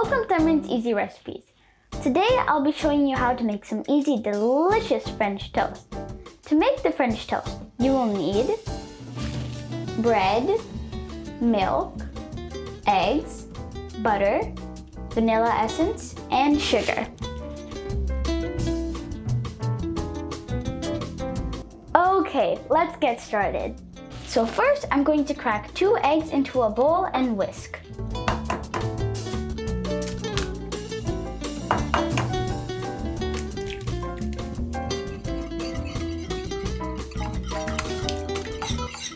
Welcome to Amreen's Easy Recipes. Today I'll be showing you how to make some easy, delicious French toast. To make the French toast, you will need bread, milk, eggs, butter, vanilla essence, and sugar. Okay, let's get started. So first, I'm going to crack 2 eggs into a bowl and whisk.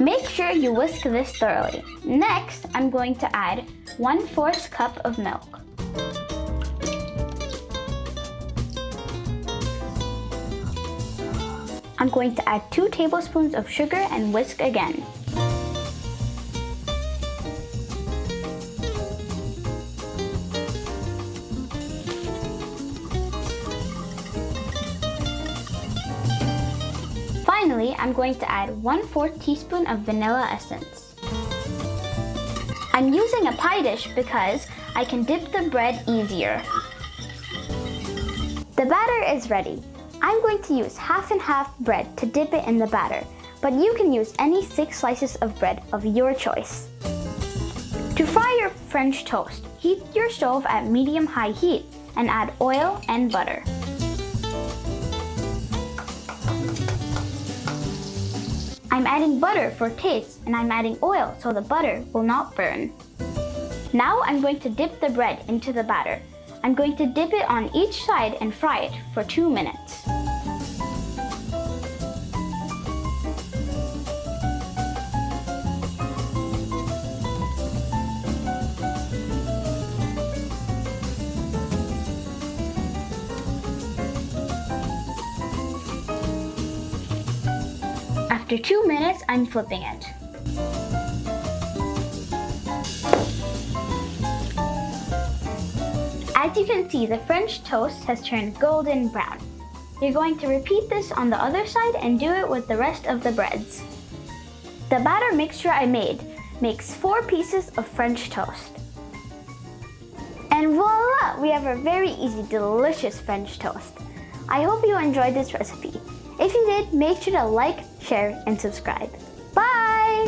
Make sure you whisk this thoroughly. Next, I'm going to add 1/4 cup of milk. I'm going to add 2 tablespoons of sugar and whisk again. Finally, I'm going to add 1/4 teaspoon of vanilla essence. I'm using a pie dish because I can dip the bread easier. The batter is ready. I'm going to use half and half bread to dip it in the batter, but you can use any 6 slices of bread of your choice. To fry your French toast, heat your stove at medium-high heat and add oil and butter. I'm adding butter for taste, and I'm adding oil so the butter will not burn. Now I'm going to dip the bread into the batter. I'm going to dip it on each side and fry it for 2 minutes. After 2 minutes, I'm flipping it. As you can see, the French toast has turned golden brown. You're going to repeat this on the other side and do it with the rest of the breads. The batter mixture I made makes 4 pieces of French toast. And voila! We have a very easy, delicious French toast. I hope you enjoyed this recipe. If you did, make sure to like, share, and subscribe. Bye!